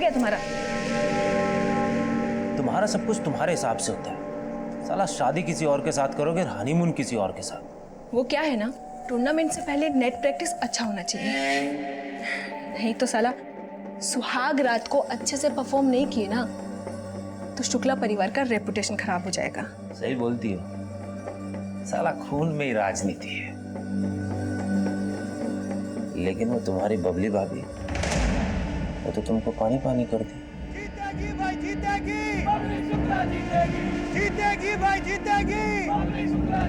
है तुम्हारा? तुम्हारा सब कुछ तुम्हारे हिसाब से होता है। साला शादी किसी और के साथ करोगे, हनीमून किसी और के साथ। वो क्या है ना, टूर्नामेंट से पहले नेट प्रैक्टिस अच्छा होना चाहिए, नहीं तो साला सुहाग रात को अच्छे से परफॉर्म नहीं किए ना तो शुक्ला परिवार का रेपुटेशन खराब हो जाएगा। सही बोलती हो, साला खून में ही राजनीति है। लेकिन वो तुम्हारी बबली भाभी, वो तो तुमको पानी पानी कर दी। जीतेगी भाई जीतेगी, बबली शुक्ला जीतेगी, जीतेगी भाई जीतेगी, बबली शुक्ला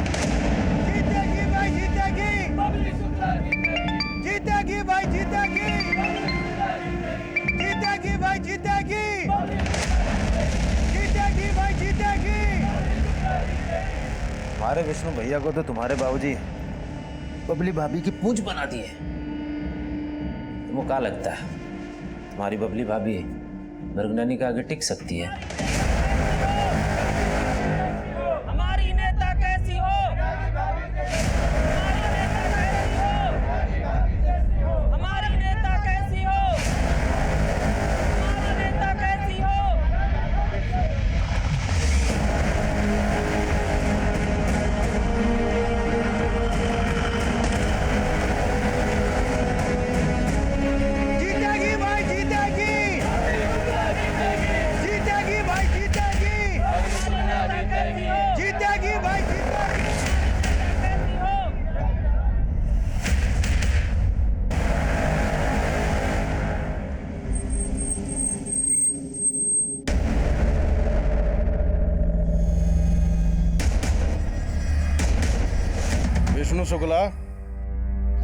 जीतेगी भाई जीतेगी, बबली शुक्ला जीतेगी, जीतेगी भाई जीतेगी, जीतेगी भाई जीतेगी, जीतेगी भाई जीतेगी। हमारे विष्णु भैया को तो तुम्हारे बाबूजी बबली भाभी की पूंछ बना दी है। तुमको क्या लगता है तुम्हारी बबली भाभी मृगननी का आगे टिक सकती है? हमारी नेता कैसी हो? हमारी नेता कैसी हो? हमारा नेता कैसी हो? जीतेगी भाई जीतेगी, जीतेगी भाई जीतेगी, जीतेगी भाई जीतेगी। कैसी हो? विष्णु शुक्ला,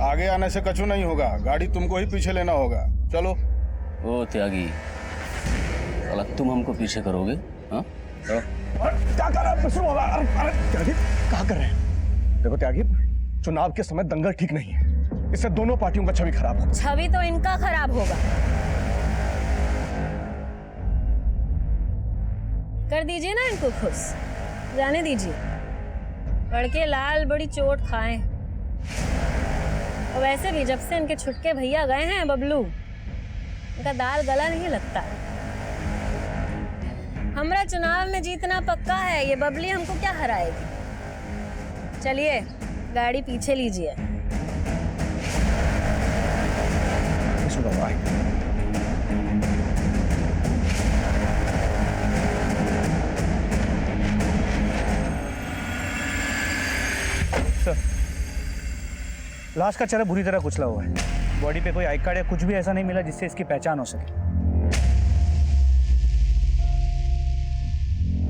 आगे आने से कछु नहीं होगा, गाड़ी तुमको ही पीछे लेना होगा। चलो। ओ त्यागी, साला तुम हमको पीछे करोगे? हाँ, चलो। क्या कर रहे हैं विष्णु? अरे त्यागी, क्या कर रहे हैं? देखो त्यागी, चुनाव के समय दंगल ठीक नहीं है, इससे दोनों पार्टियों का छवि खराब होगा। छवि तो इनका खराब होगा। कर दीजिए ना इनको खुश, जाने दीजिए। लड़के लाल बड़ी चोट खाएं। और वैसे भी जब से इनके छुटके भैया गए हैं बबलू, इनका दाल गला नहीं लगता। हमरा चुनाव में जीतना पक्का है, ये बबली हमको क्या हराएगी। चलिए गाड़ी पीछे लीजिए। सर, लाश का चेहरा बुरी तरह कुचला हुआ है। बॉडी पे कोई आई कार्ड या कुछ भी ऐसा नहीं मिला जिससे इसकी पहचान हो सके।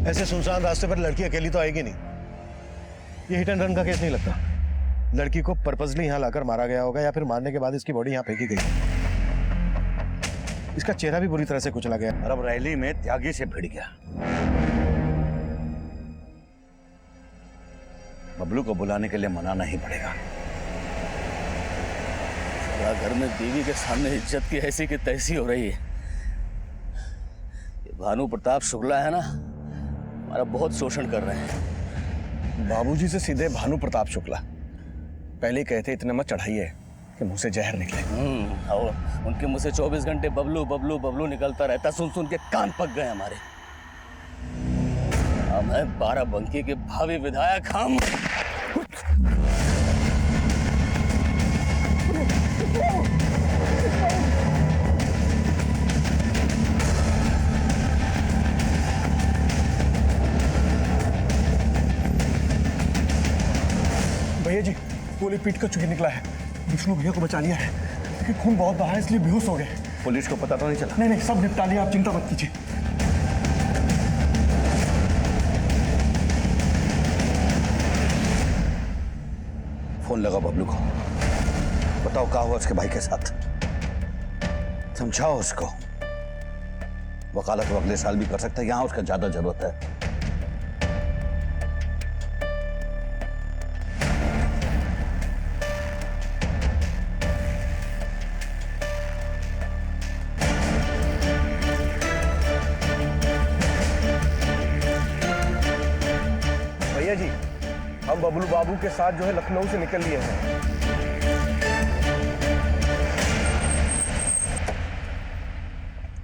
ऐसे सुनसान रास्ते पर लड़की अकेली तो आएगी नहीं। ये हिट एंड रन का केस नहीं लगता। लड़की को पर्पसली यहाँ लाकर मारा गया होगा या फिर मारने के बाद इसकी बॉडी यहाँ फेंकी गई। इसका चेहरा भी बुरी तरह से कुचला गया। और अब रैली में त्यागी से भिड़ गया। बबलू को बुलाने के लिए मनाना ही पड़ेगा। घर में बीवी के सामने इज्जत की ऐसी की तैसी हो रही है। ये भानु प्रताप शुक्ला है ना, हमारा बहुत शोषण कर रहे हैं। बाबूजी से सीधे भानु प्रताप शुक्ला। पहले ही कहते इतने मत चढ़ाइए कि मुंह से जहर निकले। और उनके मुंह से 24 घंटे बबलू बबलू बबलू निकलता रहता, सुन सुन के कान पक गए हमारे। मैं बाराबंकी के भावी विधायक हम। भैया जी, गोली पीट कर चुकी निकला है। विष्णु भैया को बचा लिया है, लेकिन खून बहुत बहा है इसलिए बेहोश हो गए। पुलिस को पता तो नहीं चला? नहीं, सब निपटा लिया, आप चिंता मत कीजिए। फोन लगा बबलू को, बताओ क्या हुआ उसके भाई के साथ। समझाओ उसको, वकालत वो अगले साल भी कर सकता है, यहां उसका ज्यादा जरूरत है। भैया जी, हम बबलू बाबू के साथ जो है लखनऊ से निकल लिए हैं।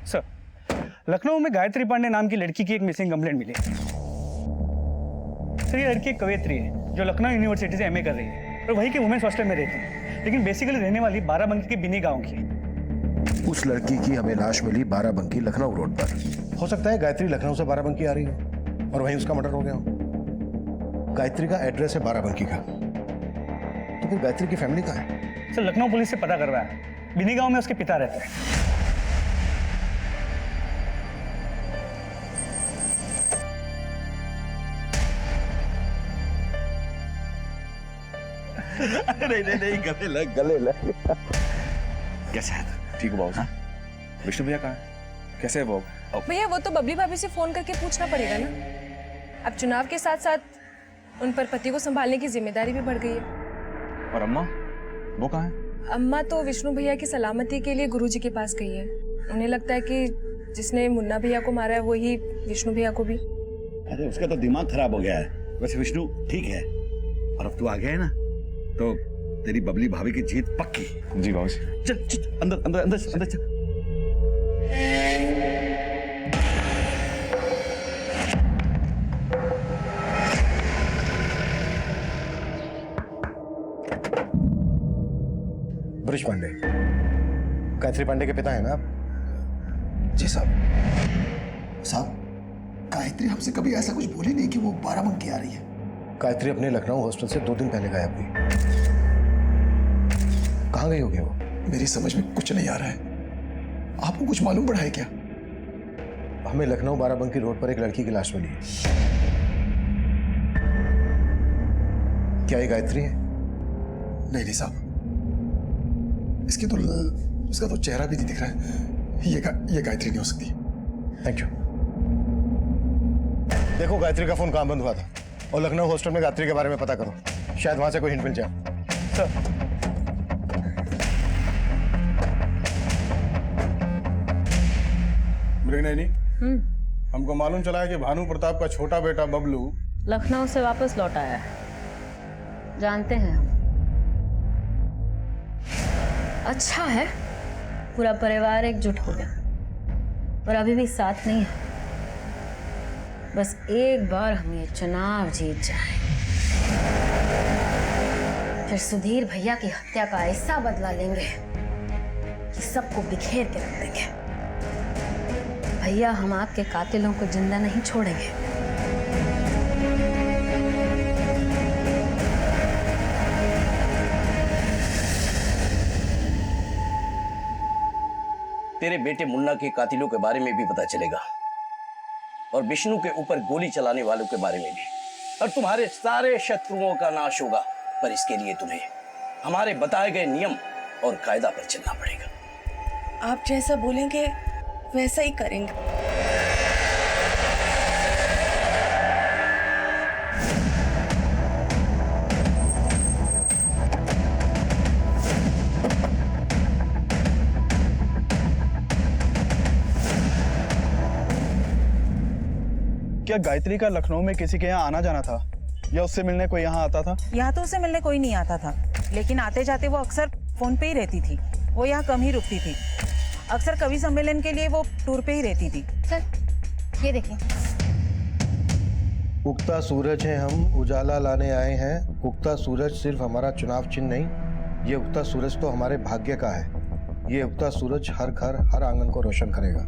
सर, लखनऊ में गायत्री पांडे नाम की लड़की की एक मिसिंग कंप्लेंट मिली। सर ये लड़की एक कवयित्री है जो लखनऊ यूनिवर्सिटी से एमए कर रही है और वहीं के वुमेन्स हॉस्टल में रहती है, लेकिन बेसिकली रहने वाली बाराबंकी के बिनी गांव की है। उस लड़की की हमें लाश मिली बाराबंकी लखनऊ रोड पर। हो सकता है गायत्री लखनऊ से बाराबंकी आ रही हो और वहीं उसका मर्डर हो गया हो। गायत्री का एड्रेस है बाराबंकी का, तो फिर गायत्री की फैमिली कहाँ है? सर लखनऊ पुलिस से पता करवाया, बिनी गांव में उसके पिता रहते हैं। नहीं गले लग कैसा है? ठीक हो बाबू? विष्णु भैया कहाँ है? कैसे है वो? भैया वो तो बबली भाभी से फोन करके पूछना पड़ेगा ना। अब चुनाव के साथ साथ उन पर पति को संभालने की जिम्मेदारी भी बढ़ गई है। और अम्मा वो कहाँ है? अम्मा तो विष्णु भैया की सलामती के लिए गुरुजी के पास गई है। उन्हें लगता है कि जिसने मुन्ना भैया को मारा है वही विष्णु भैया को भी। अरे उसका तो दिमाग खराब हो गया है। वैसे विष्णु ठीक है, और अब तू आ गया है ना, तो तेरी बबली भाभी की जीत पक्की। जी बाबू। चल चल अंदर अंदर अंदर अंदर चल। ब्रिज पांडे, गायत्री पांडे के पिता है ना आप? जी साहब। साहब गायत्री हमसे कभी ऐसा कुछ बोली नहीं कि वो बाराबंकी आ रही है। गायत्री अपने लखनऊ हॉस्टल से 2 दिन पहले गायब हुई। कहाँ गई होगी वो? मेरी समझ में कुछ नहीं आ रहा है। आपको कुछ मालूम पड़ा है क्या? हमें लखनऊ बाराबंकी रोड पर एक लड़की की लाश मिली है। क्या ये गायत्री है? नहीं साहब, इसका तो चेहरा भी नहीं दिख रहा है। ये गायत्री नहीं हो सकती। Thank you. देखो गायत्री का फोन कहाँ बंद हुआ था और लखनऊ हॉस्टल में गायत्री के बारे में पता करो, शायद वहां से कोई हिंट मिल जाए। सर मृगनयनी, हमको मालूम चला है कि भानु प्रताप का छोटा बेटा बबलू लखनऊ से वापस लौट आया है, जानते हैं हम। अच्छा है, पूरा परिवार एकजुट हो गया और अभी भी साथ नहीं है। बस एक बार हम ये चुनाव जीत जाए, फिर सुधीर भैया की हत्या का ऐसा बदला लेंगे कि सबको बिखेर के रख देंगे। भैया हम आपके कातिलों को जिंदा नहीं छोड़ेंगे। तेरे बेटे मुन्ना के कातिलों के बारे में भी पता चलेगा और विष्णु के ऊपर गोली चलाने वालों के बारे में भी, और तुम्हारे सारे शत्रुओं का नाश होगा। पर इसके लिए तुम्हें हमारे बताए गए नियम और कायदा पर चलना पड़ेगा। आप जैसा बोलेंगे वैसा ही करेंगे। क्या गायत्री का लखनऊ में किसी के यहाँ आना जाना था या उससे मिलने कोई यहाँ आता था? यहाँ तो उससे मिलने कोई नहीं आता था, लेकिन आते जाते वो अक्सर फोन पे ही रहती थी। वो यहाँ कम ही रुकती थी। अक्सर कवि सम्मेलन के लिए वो टूर पे ही रहती थी। सर ये देखिए, उगता सूरज है हम, उजाला लाने आए हैं। उगता सूरज सिर्फ हमारा चुनाव चिन्ह नहीं, ये उगता सूरज तो हमारे भाग्य का है। ये उगता सूरज हर घर हर आंगन को रोशन करेगा।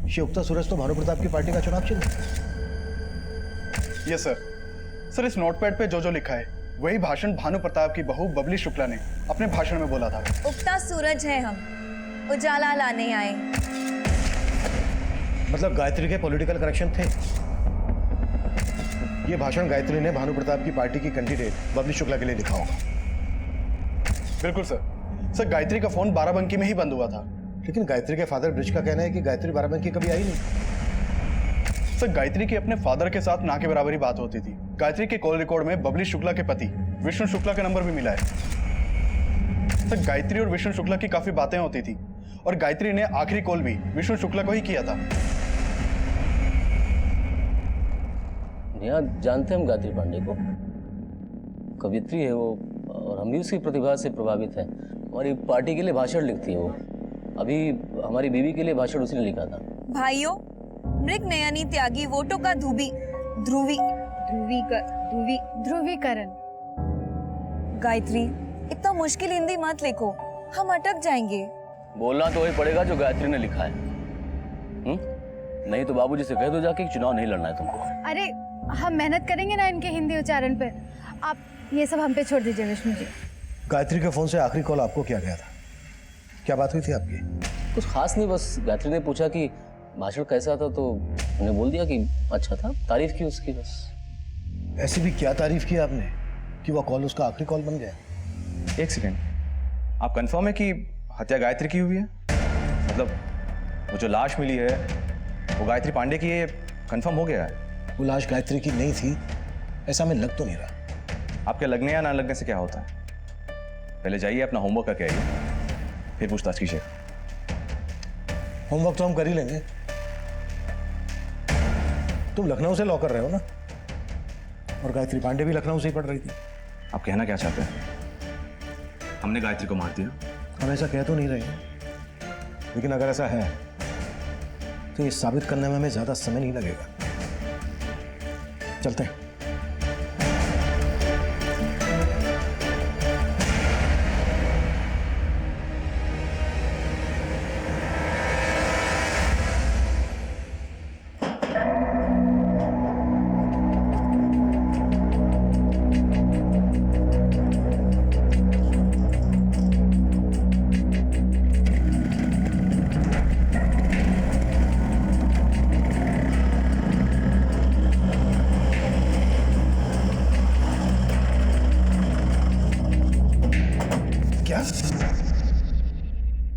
ये उगता सूरज तो भानु प्रताप की पार्टी का चुनाव चिन्ह है। Yes sir. सर इस नोटपैड पे जो लिखा है वही भाषण भानु प्रताप की बहू बबली शुक्ला ने अपने भाषण में बोला था। उगता सूरज है हम, उजाला लाने आए। मतलब गायत्री के पॉलिटिकल कनेक्शन थे। ये भाषण गायत्री ने भानु प्रताप की पार्टी की कैंडिडेट बबली शुक्ला के लिए लिखा होगा। बिल्कुल सर। सर गायत्री का फोन बाराबंकी में ही बंद हुआ था। लेकिन गायत्री के फादर ब्रिज का कहना है कि गायत्री बाराबंकी कभी आई नहीं। सर गायत्री की अपने फादर के साथ ना के बराबर ही बात होती थी। गायत्री के कॉल रिकॉर्ड में बबली शुक्ला के पति विष्णु शुक्ला का नंबर भी मिला है। सर गायत्री और विष्णु शुक्ला की काफी बातें होती थी और गायत्री ने आखिरी कॉल भी विष्णु शुक्ला को ही किया था। यहाँ जानते हैं हम गायत्री पांडे को, कवित्री है वो, और हम भी उसकी प्रतिभा से प्रभावित हैं। हमारी पार्टी के लिए भाषण लिखती है वो। अभी हमारी बीवी के लिए भाषण उसने लिखा था। भाइयों, मृग नयनी त्यागी वोटों का ध्रुवीकरण। गायत्री, इतना मुश्किल हिंदी मत लिखो, हम अटक जाएंगे। बोलना तो वही पड़ेगा जो गायत्री ने लिखा है। नहीं तो बाबूजी से कह दो जाके कि चुनाव नहीं लड़ना है तुमको। अरे हम मेहनत करेंगे ना इनके हिंदी उच्चारण पे, आप ये सब हम पे छोड़ दीजिए विष्णु जी। गायत्री के फोन से आखिरी कॉल आपको किया गया था, क्या बात हुई थी आपकी? कुछ खास नहीं, बस गायत्री ने पूछा कि भाषण कैसा था तो हमने बोल दिया कि अच्छा था, तारीफ की उसकी बस। ऐसी भी क्या तारीफ की आपने कि वो कॉल उसका आखिरी कॉल बन गया? एक सेकेंड, आप कंफर्म है कि हत्या गायत्री की हुई है? मतलब वो जो लाश मिली है वो गायत्री पांडे की है, कंफर्म हो गया है? वो लाश गायत्री की नहीं थी ऐसा हमें लग तो नहीं रहा। आपके लगने या ना लगने से क्या होता है? पहले जाइए अपना होमवर्क करके आइए, फिर पूछताछ कीजिए। होमवर्क तो हम कर ही लेंगे। तुम लखनऊ से लॉ कर रहे हो ना, और गायत्री पांडे भी लखनऊ से ही पढ़ रही थी। आप कहना क्या चाहते हैं? हमने गायत्री को मार दिया? हम ऐसा कह तो नहीं रहे, लेकिन अगर ऐसा है तो ये साबित करने में हमें ज्यादा समय नहीं लगेगा। चलते हैं।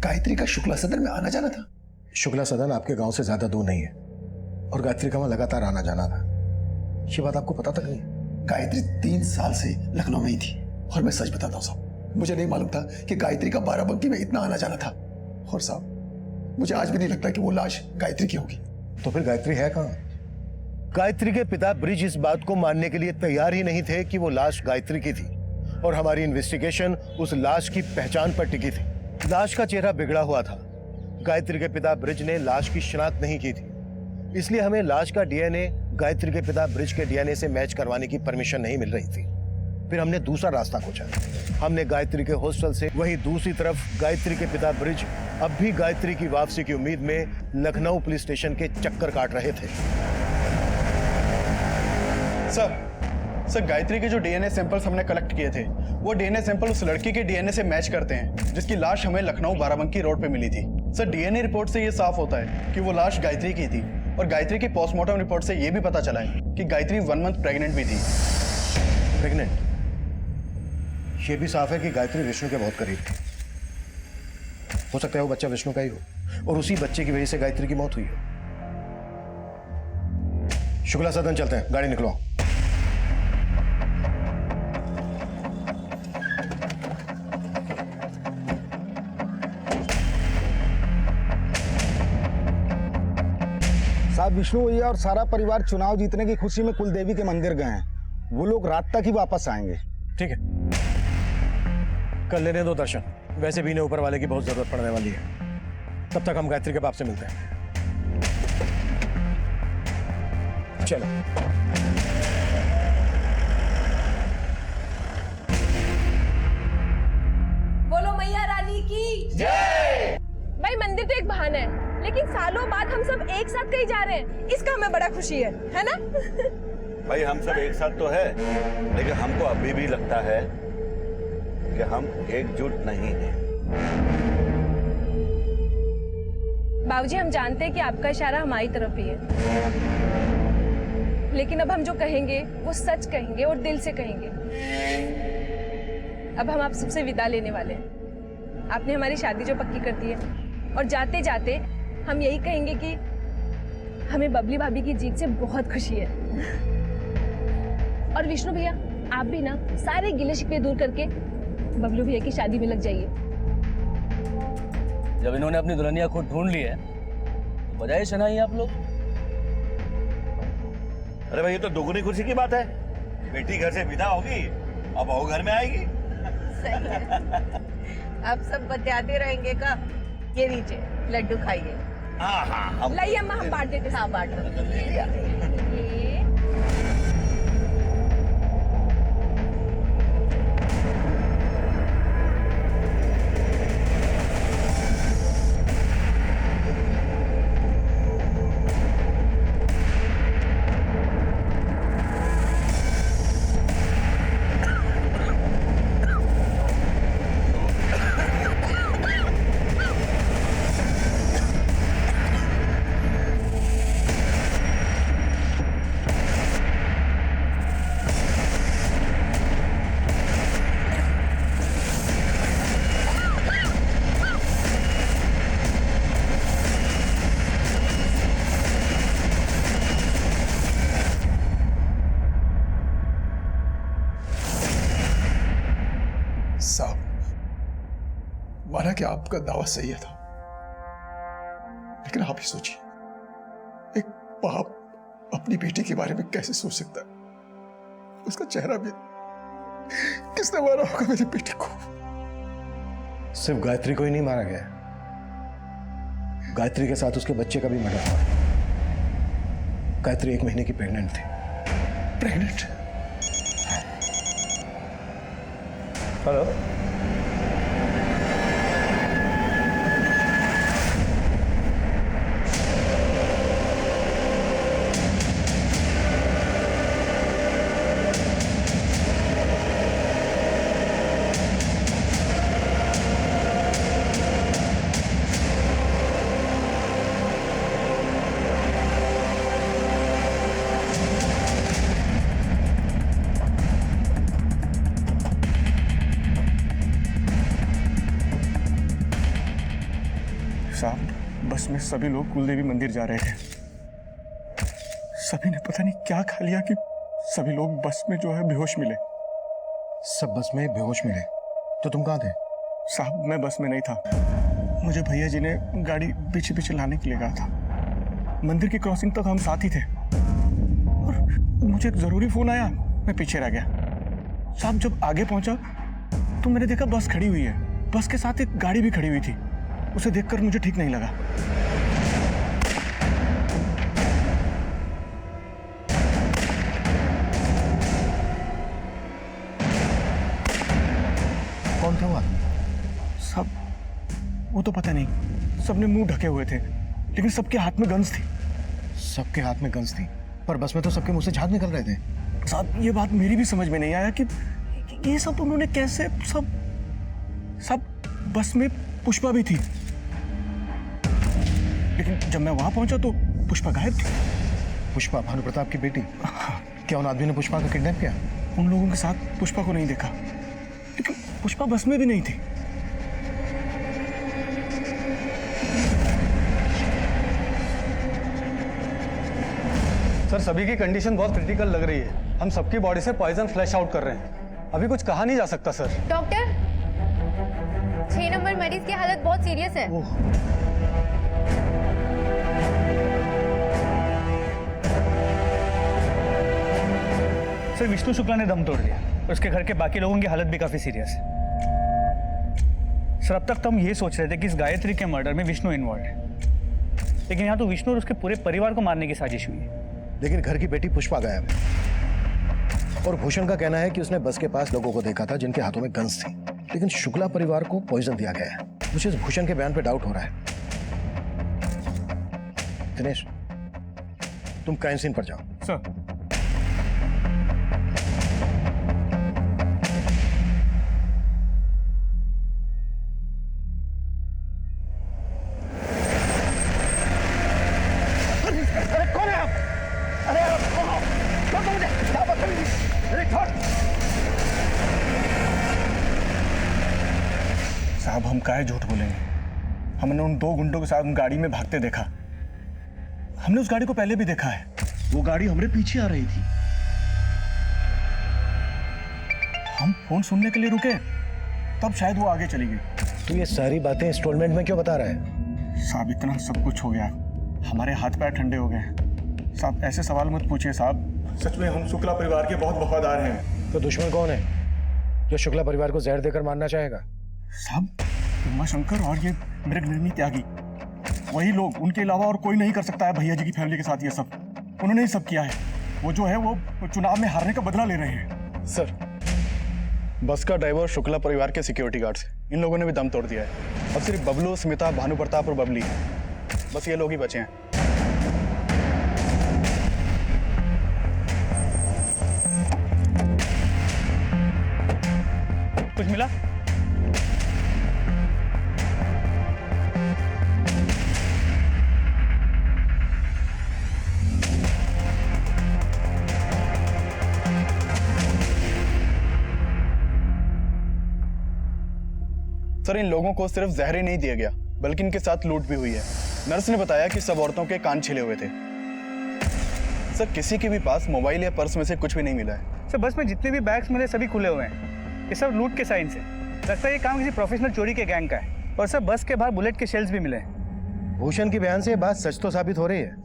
गायत्री का शुक्ला सदन में आना जाना था? शुक्ला सदन आपके गांव से ज्यादा दूर नहीं है, और गायत्री का वहां लगातार आना जाना था। ये बात आपको पता तक नहीं? गायत्री 3 साल से लखनऊ में ही थी, और मैं सच बताता हूँ साहब, मुझे नहीं मालूम था कि गायत्री का बाराबंकी में इतना आना जाना था। और साहब, मुझे आज भी नहीं लगता कि वो लाश गायत्री की होगी। तो फिर गायत्री है कहाँ? गायत्री के पिता ब्रिज इस बात को मानने के लिए तैयार ही नहीं थे कि वो लाश गायत्री की थी, और हमारी इन्वेस्टिगेशन उस लाश की पहचान पर टिकी थी। लाश का चेहरा बिगड़ा हुआ था। गायत्री के पिता ब्रिज ने लाश की शिनाख्त नहीं की थी, इसलिए हमें लाश का डीएनए गायत्री के पिता ब्रिज के डीएनए से मैच करवाने की परमिशन नहीं मिल रही थी। फिर हमने दूसरा रास्ता खोजा। हमने गायत्री के हॉस्टल से वहीं दूसरी तरफ गायत्री के पिता ब्रिज अब भी गायत्री की वापसी की उम्मीद में लखनऊ पुलिस स्टेशन के चक्कर काट रहे थे। सर, गायत्री के जो डीएनए सैंपल्स हमने कलेक्ट किए थे, वो डीएनए सैंपल उस लड़की के डीएनए से मैच करते हैं जिसकी लाश हमें लखनऊ बाराबंकी रोड पे मिली थी। सर, डीएनए रिपोर्ट से ये साफ होता है कि वो लाश गायत्री की थी, और गायत्री की पोस्टमार्टम रिपोर्ट से ये भी पता चला है कि गायत्री 1 मंथ प्रेग्नेंट भी थी। प्रेग्नेंट? ये भी साफ है कि गायत्री विष्णु के बहुत करीब थी। हो सकता है वो बच्चा विष्णु का ही हो, और उसी बच्चे की वजह से गायत्री की मौत हुई हो। शुक्ला सदन चलते हैं, गाड़ी निकलो। साहब, विष्णु भैया और सारा परिवार चुनाव जीतने की खुशी में कुलदेवी के मंदिर गए हैं। वो लोग रात तक ही वापस आएंगे। ठीक है, कर लेने दो दर्शन। वैसे भी इन्हें ऊपर वाले की बहुत जरूरत पड़ने वाली है। तब तक हम गायत्री के बाप से मिलते हैं। चलो। बोलो मैया रानी की जय। भाई, मंदिर तो एक बहाना है, लेकिन सालों बाद हम सब एक साथ कहीं जा रहे हैं, इसका हमें बड़ा खुशी है ना? भाई, हम सब एक साथ तो है, लेकिन हमको अभी भी लगता है कि हम एकजुट नहीं हैं। बाबूजी, हम जानते हैं कि आपका इशारा हमारी तरफ ही है, लेकिन अब हम जो कहेंगे वो सच कहेंगे और दिल से कहेंगे। अब हम आप सबसे विदा लेने वाले हैं। आपने हमारी शादी जो पक्की कर दी है, और जाते जाते हम यही कहेंगे कि हमें बबली भाभी की जीत से बहुत खुशी है। और विष्णु भैया, आप भी ना सारे गिले शिकवे दूर करके बबलू भैया की शादी में लग जाइए। जब इन्होंने अपनी दुल्हनिया खुद ढूंढ ली है तो बजाय सुनाइए आप लोग। अरे भाई, ये तो दुगनी खुशी की बात है। बेटी घर से विदा होगी, अब बहू घर में आएगी। सही है। अब सब बतियाते रहेंगे का। ये लीजिए, लड्डू खाइए। हाँ हाँ लाइए अम्मा, हम बांट देते। हाँ बांट दो। साहब, माना कि आपका दावा सही था, लेकिन आप ही सोचिए, एक बाप अपनी बेटी के बारे में कैसे सोच सकता है? उसका चेहरा भी, किसने मारा होगा मेरी बेटी को? सिर्फ गायत्री को ही नहीं मारा गया, गायत्री के साथ उसके बच्चे का भी मर्डर हुआ। गायत्री 1 महीने की प्रेग्नेंट थी। प्रेग्नेंट? हेलो, साहब, बस में सभी लोग कुलदेवी मंदिर जा रहे थे। सभी ने पता नहीं क्या खा लिया कि सभी लोग बस में जो है बेहोश मिले। सब बस में बेहोश मिले? तो तुम कहाँ थे? साहब, मैं बस में नहीं था। मुझे भैया जी ने गाड़ी पीछे पीछे लाने के लिए कहा था। मंदिर की क्रॉसिंग तक हम साथ ही थे और मुझे जरूरी फोन आया, मैं पीछे रह गया। साहब, जब आगे पहुंचा तो मैंने देखा बस खड़ी हुई है। बस के साथ एक गाड़ी भी खड़ी हुई थी। उसे देखकर मुझे ठीक नहीं लगा। कौन था वो आदमी? सब वो तो पता नहीं, सबने मुंह ढके हुए थे, लेकिन सबके हाथ में गन्स थी। सबके हाथ में गन्स थी, पर बस में तो सबके मुंह से झाग निकल रहे थे। साहब, ये बात मेरी भी समझ में नहीं आया कि ये सब उन्होंने कैसे सब बस में पुष्पा भी थी, लेकिन जब मैं वहां पहुंचा तो पुष्पा गायब थी। पुष्पा, भानु प्रताप की बेटी? क्या उन आदमी ने पुष्पा को किडनैप किया? उन लोगों के साथ पुष्पा को नहीं देखा, लेकिन पुष्पा बस में भी नहीं थी। सर, सभी की कंडीशन बहुत क्रिटिकल लग रही है। हम सबकी बॉडी से पॉइजन फ्लैश आउट कर रहे हैं। अभी कुछ कहा नहीं जा सकता सर। डॉक्टर, 6 नंबर मरीज की हालत बहुत सीरियस है। सर, विष्णु शुक्ला ने दम तोड़ दिया और उसके घर के बाकी लोगों की हालत भी काफी सीरियस है। सर, अब तक तो हम ये सोच रहे थे कि इस गायत्री के मर्डर में विष्णु इन्वॉल्व है, लेकिन यहाँ तो विष्णु और उसके पूरे परिवार को मारने की साजिश हुई है। लेकिन घर की बेटी पुष्पा गायब है और भूषण का कहना है कि उसने बस के पास लोगों को देखा था जिनके हाथों में गन्स थी, लेकिन शुक्ला परिवार को पॉइजन दिया गया है। मुझे इस भूषण के बयान पे डाउट हो रहा है। दिनेश, तुम क्राइम सीन पर जाओ। सर, साहब, हम काहे झूठ बोलेंगे? हमने उन 2 गुंडों के साथ गाड़ी में भागते देखा। हमने उस गाड़ी को पहले भी देखा है। वो गाड़ी हमारे पीछे आ रही थी। हम फोन सुनने के लिए रुके, तब शायद वो आगे चली गई। तू ये सारी बातें इंस्टॉलमेंट में क्यों बता रहा है? साहब, इतना सब कुछ हो गया, हमारे हाथ पैर ठंडे हो गए। साहब, ऐसे सवाल मत पूछिए साहब। सच में हम शुक्ला परिवार के बहुत वफादार हैं। तो दुश्मन कौन है जो शुक्ला परिवार को जहर देकर मारना चाहेगा? साहब, उमा शंकर और ये मृगनयनी त्यागी। वही लोग, उनके अलावा और कोई नहीं कर सकता है भैया जी की फैमिली के साथ ये सब। उन्होंने ही सब किया है। वो जो है वो चुनाव में हारने का बदला ले रहे हैं। सर, बस का ड्राइवर शुक्ला परिवार के सिक्योरिटी गार्ड्स, इन लोगों ने भी दम तोड़ दिया है। अब सिर्फ बबलू, स्मिता, भानु प्रताप और बबली, बस ये लोग ही बचे हैं। कुछ मिला? सर, इन लोगों को सिर्फ जहर ही नहीं दिया गया, बल्कि इनके साथ लूट भी हुई है। नर्स ने बताया कि सब औरतों के कान छिले हुए थे। सर, किसी के भी पास मोबाइल या पर्स में से कुछ भी नहीं मिला है। सर, बस में जितने भी बैग्स मिले सभी खुले हुए हैं। ये सब लूट के साइन से लगता है ये काम किसी प्रोफेशनल चोरी के गैंग का है। और सर, बस के बाहर बुलेट के शेल्स भी मिले हैं। भूषण के बयान से ये बात सच तो साबित हो रही है,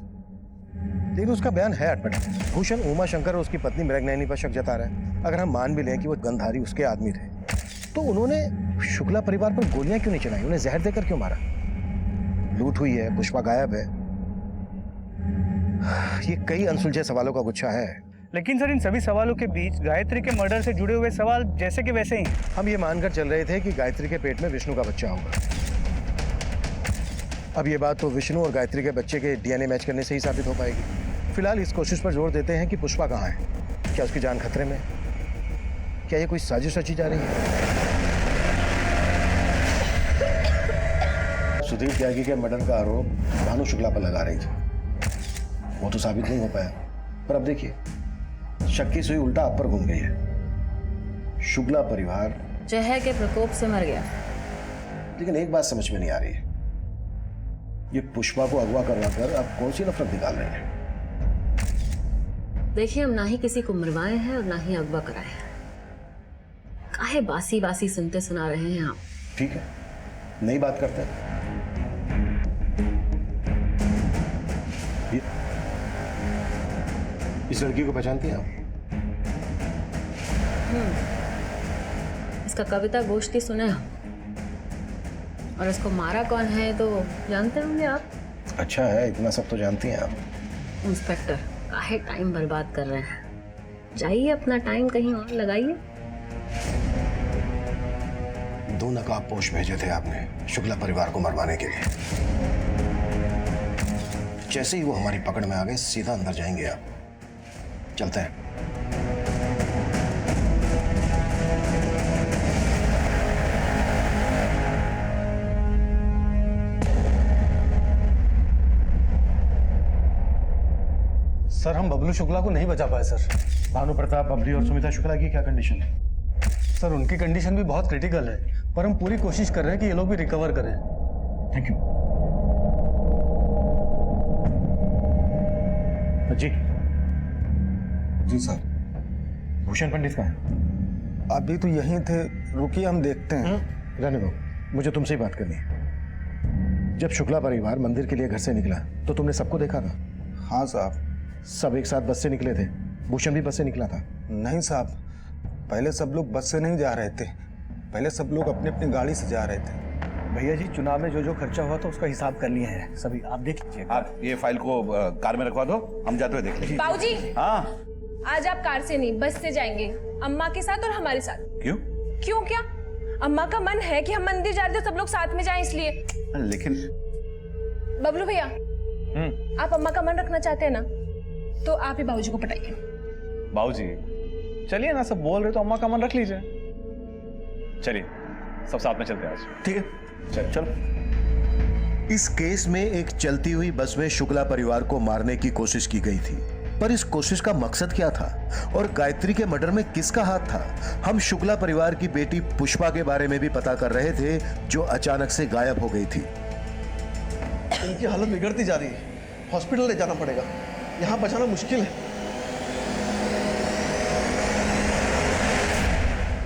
लेकिन उसका बयान है अटपटा। भूषण उमा शंकर और उसकी पत्नी मृगनयनी पर शक जता रहा है। अगर हम मान भी लें कि वो गंधारी उसके आदमी थे, तो उन्होंने शुक्ला परिवार पर गोलियां क्यों नहीं चलाई? उन्हें जहर देकर क्यों मारा? लूट हुई है, पुष्पा गायब है, ये कई अनसुलझे सवालों का गुच्छा है। लेकिन सर, इन सभी सवालों के बीच गायत्री के मर्डर से जुड़े हुए सवाल जैसे कि वैसे ही। हम ये मानकर चल रहे थे कि गायत्री के पेट में विष्णु का बच्चा होगा। अब ये बात तो विष्णु और गायत्री के बच्चे के डीएनए मैच करने से ही साबित हो पाएगी। फिलहाल इस कोशिश पर जोर देते हैं कि पुष्पा कहाँ है। क्या उसकी जान खतरे में? क्या ये कोई साजिश रची जा रही है? सुधीर त्यागी के मर्डर का आरोप भानु शुक्ला पर लगा रही थी। वो तो साबित नहीं हो पाया, पर अब देखिए, शक की सुई उल्टा आप पर घूम गई है। शुक्ला परिवार जहर के प्रकोप से मर गया। लेकिन एक बात समझ में नहीं आ रही है, ये पुष्पा को अगवा करवा कर अब कौन सी नफरत निकाल रहे हैं? देखिए, हम ना ही किसी को मरवाए हैं और ना ही अगवा कराए हैं। काहे बासी बासी सुनते सुना रहे हैं आप? ठीक है, नई बात करते हैं। इस लड़की को पहचानती हैं आप? इसका कविता गोष्ठी सुना है, और इसको मारा कौन है तो जानते होंगे आप। अच्छा है, इतना सब तो जानती हैं आप। इंस्पेक्टर, काहे टाइम बर्बाद कर रहे हैं? जाइए, अपना टाइम कहीं और लगाइए। 2 नकाबपोश भेजे थे आपने शुक्ला परिवार को मरवाने के लिए। जैसे ही वो हमारी पकड़ में आ गए, सीधा अंदर जाएंगे आप। चलते हैं। सर, हम बबलू शुक्ला को नहीं बचा पाए सर। भानु प्रताप, बबली और सुमिता शुक्ला की क्या कंडीशन है? सर, उनकी कंडीशन भी बहुत क्रिटिकल है, पर हम पूरी कोशिश कर रहे हैं कि ये लोग भी रिकवर करें। Thank you. जी जी सर। भूषण पंडित कहाँ है? अभी तो यहीं थे, रुकिए हम देखते हैं। रहने दो, मुझे तुमसे ही बात करनी है। जब शुक्ला परिवार मंदिर के लिए घर से निकला तो तुमने सबको देखा था? हाँ साहब। सब एक साथ बस से निकले थे? भूषण भी बस से निकला था? नहीं साहब, पहले सब लोग बस से नहीं जा रहे थे, पहले सब लोग अपनी अपनी गाड़ी से जा रहे थे। भैया जी, चुनाव में जो जो खर्चा हुआ था उसका हिसाब कर लिए हैं सभी, आप देख लीजिए। आप ये फाइल को कार में रखवा दो, हम जाते हुए देख लेंगे। बाबूजी, हाँ, आज आप कार से नहीं बस से जाएंगे, अम्मा के साथ और हमारे साथ। क्यों? क्यों क्या? अम्मा का मन है कि हम मंदिर जा रहे थे, सब लोग साथ में जाएं इसलिए। लेकिन बबलू भैया, आप अम्मा का मन रखना चाहते हैं ना, तो आप ही बाबूजी को पटाइए। बाबूजी, चलिए ना, सब बोल रहे तो अम्मा का मन रख लीजिए। चलिए, सब साथ में चलते हैं आज। ठीक है, चलो। इस केस में एक चलती हुई बस में शुक्ला परिवार को मारने की कोशिश की गई थी, पर इस कोशिश का मकसद क्या था और गायत्री के मर्डर में किसका हाथ था? हम शुक्ला परिवार की बेटी पुष्पा के बारे में भी पता कर रहे थे, जो अचानक से गायब हो गई थी। इनकी हालत बिगड़ती जा रही है, हॉस्पिटल ले जाना पड़ेगा, यहाँ बचाना मुश्किल है।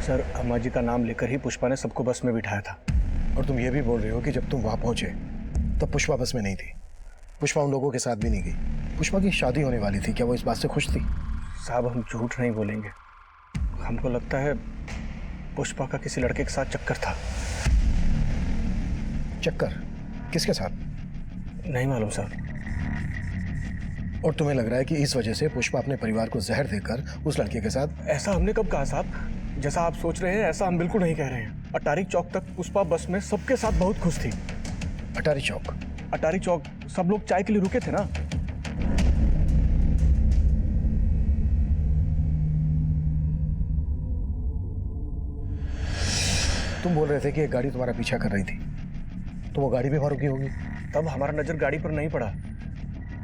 सर, अम्मा जी का नाम लेकर ही पुष्पा ने सबको बस में बिठाया था। और तुम ये भी बोल रहे हो कि जब तुम वहां पहुंचे तब पुष्पा बस में नहीं थी? पुष्पा उन लोगों के साथ भी नहीं गई। पुष्पा की शादी होने वाली थी, क्या वो इस बात से खुश थी? साहब, हम झूठ नहीं बोलेंगे, हमको लगता है पुष्पा का किसी लड़के के साथ चक्कर था। चक्कर? किसके साथ? नहीं मालूम सर। और तुम्हें लग रहा है कि इस वजह से पुष्पा अपने परिवार को जहर देकर उस लड़के के साथ? ऐसा हमने कब कहा साहब? जैसा आप सोच रहे हैं ऐसा हम बिल्कुल नहीं कह रहे हैं। अटारी चौक तक पुष्पा बस में सबके साथ बहुत खुश थी। अटारी चौक? अटारी चौक सब लोग चाय के लिए रुके थे ना। तुम बोल रहे थे कि एक गाड़ी तुम्हारा पीछा कर रही थी, तो वो गाड़ी भी वहां रुकी होगी। तब हमारा नजर गाड़ी पर नहीं पड़ा।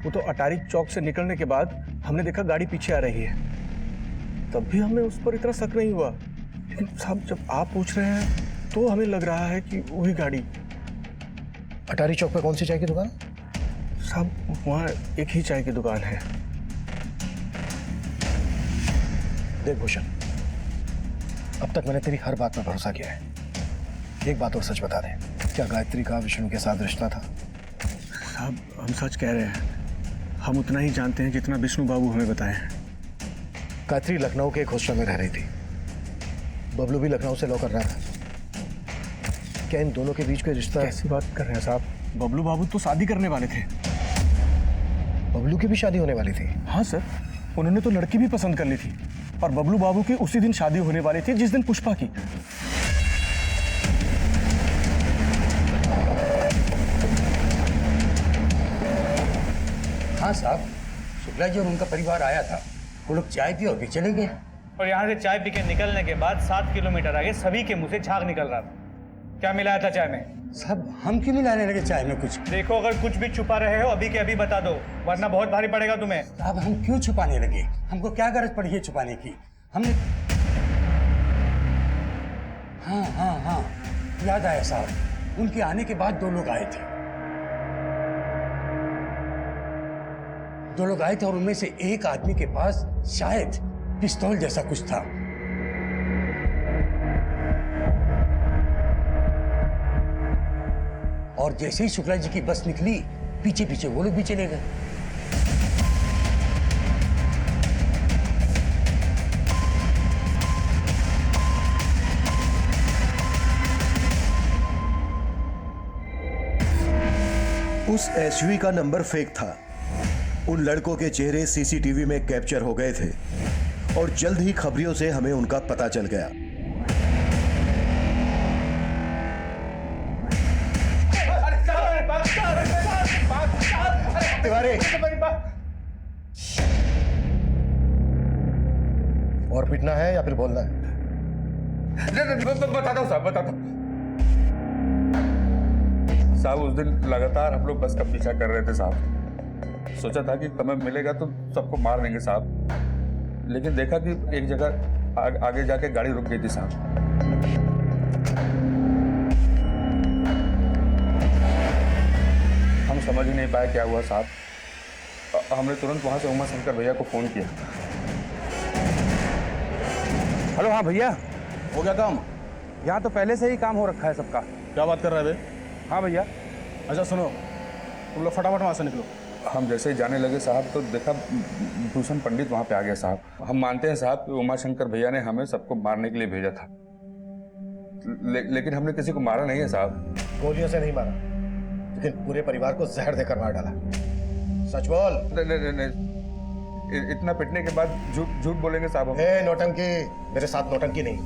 वो तो अटारी चौक से निकलने के बाद हमने देखा गाड़ी पीछे आ रही है, तब भी हमें उस पर इतना शक नहीं हुआ। लेकिन साहब जब आप पूछ रहे हैं तो हमें लग रहा है कि वही गाड़ी। अटारी चौक पे कौन सी चाय की दुकान? साहब वहाँ एक ही चाय की दुकान है। देख भूषण, अब तक मैंने तेरी हर बात पर भरोसा किया है। एक बात और सच बता दे, क्या गायत्री का विष्णु के साथ रिश्ता था? साहब हम सच कह रहे हैं। हम उतना ही जानते हैं जितना विष्णु बाबू हमें बताए हैं। गायत्री लखनऊ के एक हॉस्टल में रह रही थी, बबलू भी लखनऊ से लॉ कर रहा था। क्या इन दोनों के बीच कोई रिश्ता? कैसी बात कर रहे हैं साहब? बबलू बाबू तो शादी करने वाले थे। बबलू की भी शादी होने वाली थी? हाँ सर, उन्होंने तो लड़की भी पसंद कर ली थी और बबलू बाबू की उसी दिन शादी होने वाली थी जिस दिन पुष्पा की। हाँ साहब, शुक्ला जी और उनका परिवार आया था। वो लोग चाय पी और भी चले गए। और यहाँ से चाय पी के निकलने के बाद 7 किलोमीटर आगे सभी के मुंह से झाग निकल रहा था। क्या मिलाया था चाय में? साहब हम क्यों मिलाने लगे चाय में कुछ? देखो अगर कुछ भी छुपा रहे हो अभी के अभी बता दो, वरना बहुत भारी पड़ेगा तुम्हें। साहब हम क्यों छुपाने लगे? हमको क्या गरज पड़ी है छुपाने की? हमने हाँ याद आया साहब, उनके आने के बाद 2 लोग आए थे। 2 लोग आए थे और उनमें से एक आदमी के पास शायद पिस्तौल जैसा कुछ था। और जैसे ही शुक्ला जी की बस निकली, पीछे पीछे वो लोग भी चले गए। उस एसयूवी का नंबर फेक था। उन लड़कों के चेहरे सीसीटीवी में कैप्चर हो गए थे और जल्द ही खबरियों से हमें उनका पता चल गया। तिवारी, और पिटना है या फिर बोलना है? बताता हूँ साहब, बताता हूँ साहब। उस दिन लगातार हम लोग बस का पीछा कर रहे थे साहब। सोचा था कि समय मिलेगा तो सबको मार देंगे साहब, लेकिन देखा कि एक जगह आगे जाके गाड़ी रुक गई थी साहब। हम समझ ही नहीं पाए क्या हुआ साहब। हमने तुरंत वहां से उमा शंकर भैया को फोन किया। हेलो, हाँ भैया, हो गया काम? यहाँ तो पहले से ही काम हो रखा है सबका। क्या बात कर रहे हैं बे? हाँ भैया। अच्छा सुनो, तुम लोग फटाफट वहाँ से निकलो। हम जैसे ही जाने लगे साहब तो देखा भूषण पंडित वहाँ पे आ गया साहब। हम मानते हैं साहब कि उमा शंकर भैया ने हमें सबको मारने के लिए भेजा था, लेकिन हमने किसी को मारा नहीं है साहब। गोलियों से नहीं मारा, लेकिन पूरे परिवार को जहर देकर मार डाला। सच बोल। नहीं, इतना पिटने के बाद झूठ बोलेंगे साहब? नौटंकी, मेरे साथ नौटंकी नहीं।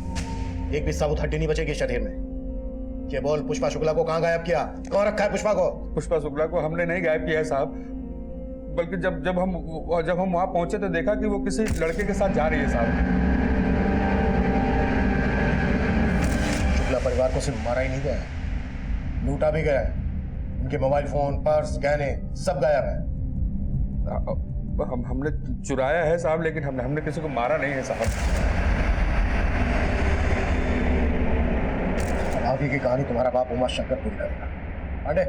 एक भी साबुत हड्डी नहीं बचेगी शरीर में। ये बोल, पुष्पा शुक्ला को कहाँ गायब किया? कौन रखा है पुष्पा को? पुष्पा शुक्ला को हमने नहीं गायब किया है साहब, बल्कि जब हम वहां पहुंचे तो देखा कि वो किसी लड़के के साथ जा रही है साहब। शुक्ला परिवार को सिर्फ मारा ही नहीं गया, लूटा भी गया। उनके मोबाइल फोन, पर्स, गहने सब गायब है। हमने चुराया है साहब, लेकिन हमने किसी को मारा नहीं है साहब। आगे की कहानी तुम्हारा बाप उमा शंकर पूरी करेगा। आंडे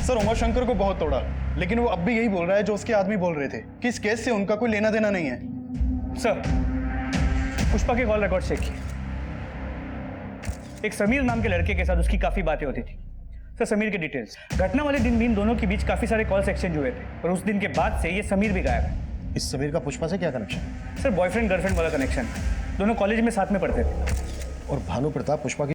सर, उमा शंकर को बहुत तोड़ा, लेकिन वो अब भी यही बोल रहा है जो उसके आदमी बोल रहे थे कि इस केस से उनका कोई लेना देना नहीं है। सर, पुष्पा के कॉल रिकॉर्ड चेक किए। एक समीर नाम के लड़के के साथ उसकी काफी बातें होती थी। सर समीर के डिटेल्स, घटना वाले दिन भी इन दोनों के बीच काफी सारे कॉल्स एक्सचेंज हुए थे और उस दिन के बाद से ये समीर भी गायब है। इस समीर का पुष्पा से क्या कनेक्शन? सर बॉयफ्रेंड गर्लफ्रेंड वाला कनेक्शन, दोनों कॉलेज में साथ में पढ़ते थे। और भानु प्रताप पुष्पा की